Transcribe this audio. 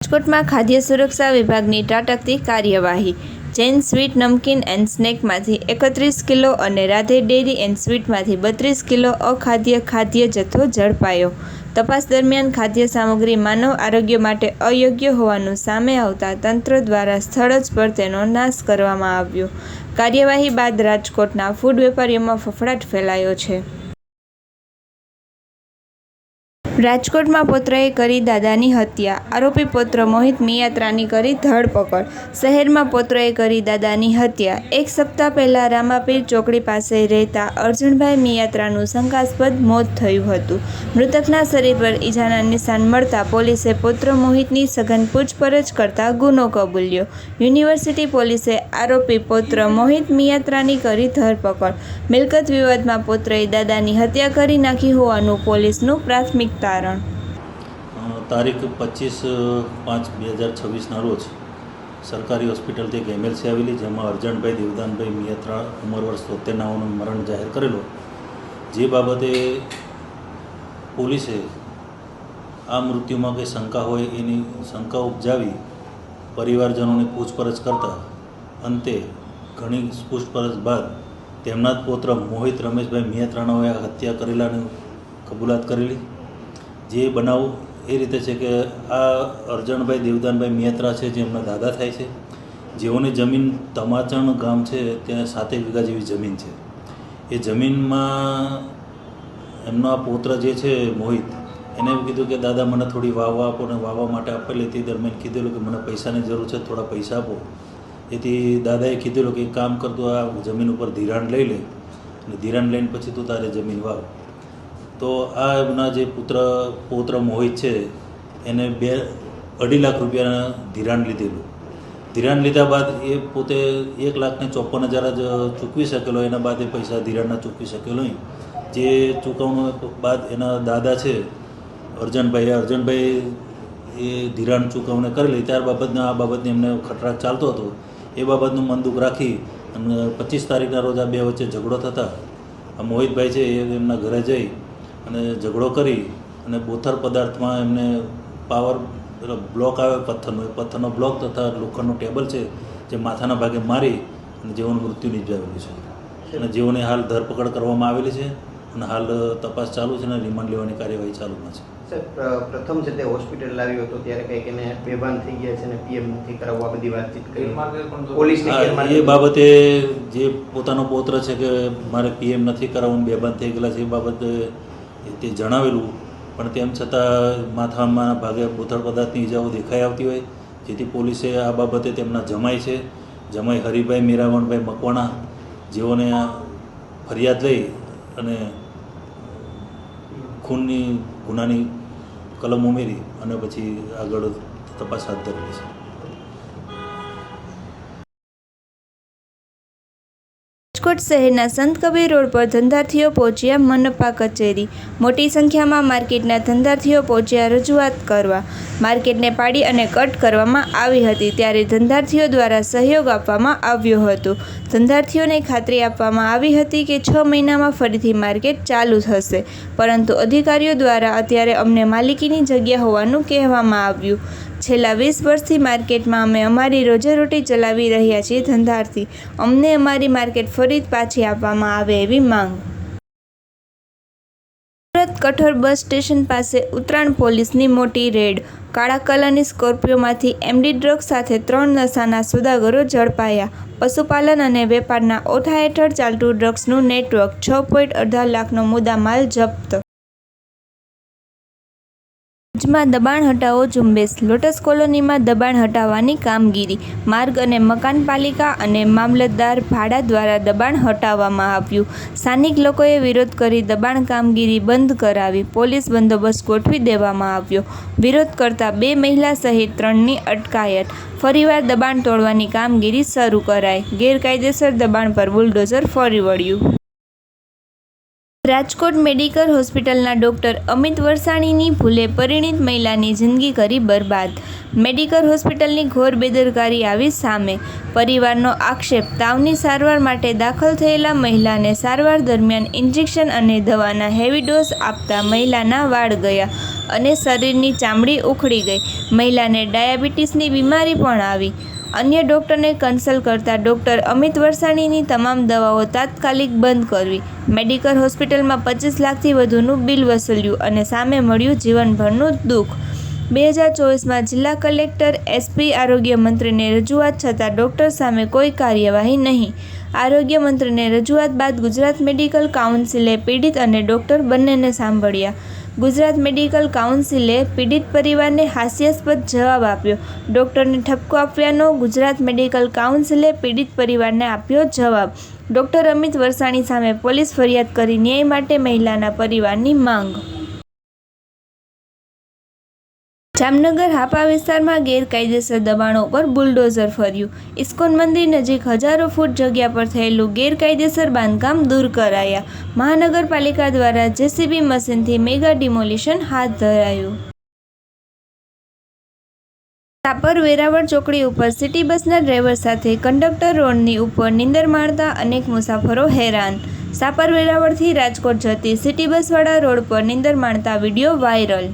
રાજકોટમાં ખાદ્ય સુરક્ષા વિભાગની ત્રાટકતી કાર્યવાહી। જૈન સ્વીટ નમકીન એન્ડ સ્નેકમાંથી 31 કિલો અને રાધે ડેરી એન્ડ સ્વીટમાંથી 32 કિલો અખાદ્ય ખાદ્ય જથ્થો ઝડપાયો। તપાસ દરમિયાન ખાદ્ય સામગ્રી માનવ આરોગ્ય માટે અયોગ્ય હોવાનું સામે આવતા તંત્ર દ્વારા સ્થળ જ પર તેનો નાશ કરવામાં આવ્યો। કાર્યવાહી બાદ રાજકોટના ફૂડ વેપારીઓમાં ફફડાટ ફેલાયો છે। રાજકોટમાં પૌત્રએ કરી દાદાની હત્યા, આરોપી પૌત્ર મોહિત મિયાત્રાની કરી ધરપકડ। શહેરમાં પૌત્રએ કરી દાદાની હત્યા। એક સપ્તાહ પહેલા રામાપીર ચોકડી પાસે રહેતા અર્જુનભાઈ મિયાત્રાનું શંકાસ્પદ મોત થયું હતું। મૃતકના શરીર પર ઈજાના નિશાન મળતા પોલીસે પૌત્ર મોહિતની સઘન પૂછપરછ કરતા ગુનો કબૂલ્યો। યુનિવર્સિટી પોલીસે આરોપી પૌત્ર મોહિત મિયાત્રાની કરી ધરપકડ। મિલકત વિવાદમાં પૌત્રએ દાદાની હત્યા કરી નાખી હોવાનું પોલીસનું પ્રાથમિક તારણ। તારીખ 25/5/2026ના રોજ સરકારી હોસ્પિટલથી એક એમએલસી આવેલી, જેમાં અર્જણભાઈ દેવદાનભાઈ મિયાત્રા ઉંમર વર્ષ 73 મરણ જાહેર કરેલો। જે બાબતે પોલીસે આ મૃત્યુમાં કંઈ શંકા હોય એની શંકા ઉપજાવી પરિવારજનોને પૂછપરછ કરતા અંતે ઘણી પૂછપરછ બાદ તેમના જ પૌત્ર મોહિત રમેશભાઈ મિયાત્રાનાઓએ હત્યા કરેલાની કબૂલાત કરેલી। જે બનાવ એ રીતે છે કે આ અર્જણભાઈ દેવદાનભાઈ મિયાત્રા છે, જે એમના દાદા થાય છે, જેઓની જમીન તમાચણ ગામ છે, ત્યાં 7 વીઘા જેવી જમીન છે। એ જમીનમાં એમનો આ પૌત્ર જે છે મોહિત, એને એવું કીધું કે દાદા મને થોડી વાવવા આપો, ને વાવવા માટે આપેલી તે દરમિયાન કીધેલું કે મને પૈસાની જરૂર છે, થોડા પૈસા આપો। એથી દાદાએ કીધેલું કે એક કામ કર, તું આ જમીન ઉપર ધિરાણ લઈ લે, અને ધિરાણ લઈને પછી તું તારે જમીન વાવ। તો આ એમના જે પૌત્ર મોહિત છે એને 2.5 લાખ રૂપિયાના ધિરાણ લીધેલું। ધિરાણ લીધા બાદ એ પોતે 1,54,000 જ ચૂકવી શકેલો, એના બાદ એ પૈસા ધિરાણના ચૂકવી શકેલો નહીં। જે ચૂકવણું બાદ એના દાદા છે અર્જણભાઈ એ ધિરાણ ચૂકવણી કરેલી, ત્યાર બાબતના આ બાબતની એમને ખટરાક ચાલતો હતો। એ બાબતનું મન દુઃખ રાખી અને 25 તારીખના રોજ આ બે વચ્ચે ઝઘડો થતા આ મોહિતભાઈ છે એ એમના ઘરે જઈ અને ઝઘડો કરી અને બોથર પદાર્થમાં એમને પાવર બ્લોક આવે પથ્થરનો, એ પથ્થરનો બ્લોક તથા લોખંડનું ટેબલ છે જે માથાના ભાગે મારી અને જેઓનું મૃત્યુ નિપજાવેલું છે, અને જેઓની હાલ ધરપકડ કરવામાં આવેલી છે અને હાલ તપાસ ચાલુ છે અને રિમાન્ડ લેવાની કાર્યવાહી ચાલુમાં છે। સર, પ્રથમ છે તે હોસ્પિટલ લાવ્યો હતો ત્યારે કંઈક એને બેભાન થઈ ગયા છે અને પીએમ નથી કરાવવા બધી વાતચીત કરી પોલીસની એ બાબતે જે પોતાનો પૌત્ર છે કે મારે પીએમ નથી કરાવવું, બેભાન થઈ ગયેલા છે, એ બાબતે તે જણાવેલું, પણ તેમ છતાં માથામાં ભાગે બોથડ પદાર્થની ઈજાઓ દેખાઈ આવતી હોય, જેથી પોલીસે આ બાબતે તેમના જમાઈ છે, જમાઈ હરિભાઈ મીરાવણભાઈ મકવાણા, જેઓને ફરિયાદ લઈ અને ખૂનની ગુનાની કલમ ઉમેરી અને પછી આગળ તપાસ હાથ ધરેલી છે। રાજકોટ શહેરના સંત કબીર રોડ પર ધંધાર્થીઓ પહોંચ્યા મનપા કચેરી। મોટી સંખ્યામાં માર્કેટના ધંધાર્થીઓ પહોંચ્યા રજૂઆત કરવા। માર્કેટને પાડી અને કટ કરવામાં આવી હતી, ત્યારે ધંધાર્થીઓ દ્વારા સહયોગ આપવામાં આવ્યો હતો। ધંધાર્થીઓને ખાતરી આપવામાં આવી હતી કે 6 મહિનામાં ફરીથી માર્કેટ ચાલુ થશે, પરંતુ અધિકારીઓ દ્વારા અત્યારે અમને માલિકીની જગ્યા હોવાનું કહેવામાં આવ્યું। છેલ્લા 20 વર્ષથી માર્કેટમાં અમે અમારી રોજીરોટી ચલાવી રહ્યા છીએ ધંધાર્થી, અમને અમારી માર્કેટ ફરી પાછી આપવામાં આવે એવી માંગ। સુરત કઠોર બસ સ્ટેશન પાસે ઉત્તરાયણ પોલીસની મોટી રેડ। કાળા કલરની સ્કોર્પિયોમાંથી એમડી ડ્રગ્સ સાથે 3 નશાના સોદાગરો ઝડપાયા। પશુપાલન અને વેપારના ઓઠા હેઠળ ચાલતું ડ્રગ્સનું નેટવર્ક, 6.18 લાખનો મુદ્દામાલ જપ્ત। ભુજમાં દબાણ હટાવો ઝુંબેશ, લોટસ કોલોનીમાં દબાણ હટાવવાની કામગીરી। માર્ગ અને મકાન પાલિકા અને મામલતદાર ભાડા દ્વારા દબાણ હટાવવામાં આવ્યું। સ્થાનિક લોકોએ વિરોધ કરી દબાણ કામગીરી બંધ કરાવી। પોલીસ બંદોબસ્ત ગોઠવી દેવામાં આવ્યો। વિરોધ કરતા 2 મહિલા સહિત 3ની અટકાયત। ફરીવાર દબાણ તોડવાની કામગીરી શરૂ કરાઈ। ગેરકાયદેસર દબાણ પર બુલડોઝર ફરી વળ્યું। રાજકોટ મેડિકલ હોસ્પિટલના ડોક્ટર અમિત વરસાણીની ભૂલે પરિણીત મહિલાની જિંદગી કરી બરબાદ. મેડિકલ હોસ્પિટલની ઘોર બેદરકારી આવી સામે. પરિવારનો આક્ષેપ, તાવની સારવાર માટે દાખલ થયેલા મહિલાને સારવાર દરમિયાન ઇન્જેક્શન અને દવાના હેવી ડોઝ આપતા મહિલાના વાળ ગયા અને શરીરની ચામડી ઉખડી ગઈ. મહિલાને ડાયાબિટીસની બીમારી પણ આવી. અન્ય ડૉક્ટરને કન્સલ્ટ કરતા ડૉક્ટર અમિત વરસાણીની તમામ દવાઓ તાત્કાલિક બંધ કરવી. મેડિકલ હોસ્પિટલમાં 25 લાખથી વધુનું બિલ વસૂલ્યું અને સામે મળ્યું જીવનભરનું દુઃખ. 2024માં જિલ્લા કલેક્ટર, એસપી, આરોગ્ય મંત્રીને રજૂઆત છતાં ડૉક્ટર સામે કોઈ કાર્યવાહી નહીં. આરોગ્ય મંત્રીને રજૂઆત બાદ ગુજરાત મેડિકલ કાઉન્સિલે પીડિત અને ડૉક્ટર બંનેને સાંભળ્યા. ગુજરાત મેડિકલ કાઉન્સિલે પીડિત પરિવારને હાસ્યાસ્પદ જવાબ આપ્યો. ડૉક્ટરને ઠપકો આપ્યાનો ગુજરાત મેડિકલ કાઉન્સિલે પીડિત પરિવારને આપ્યો જવાબ. ડૉક્ટર અમિત વરસાણી સામે પોલીસ ફરિયાદ કરી ન્યાય માટે મહિલાના પરિવારની માંગ. જામનગર હાપા વિસ્તારમાં ગેરકાયદેસર દબાણો પર બુલડોઝર ફર્યું. ઇસ્કોન મંદિર નજીક હજારો ફૂટ જગ્યા પર થયેલું ગેરકાયદેસર બાંધકામ દૂર કરાયા. મહાનગરપાલિકા દ્વારા જેસીબી મશીનથી મેગા ડિમોલિશન હાથ ધરાયું. સાપર વેરાવળ ચોકડી ઉપર સિટી બસના ડ્રાઈવર સાથે કંડક્ટર રોડની ઉપર નીંદર માણતા અનેક મુસાફરો હેરાન. સાપર વેરાવળથી રાજકોટ જતી સિટી બસવાળા રોડ પર નીંદર માણતા વિડીયો વાયરલ.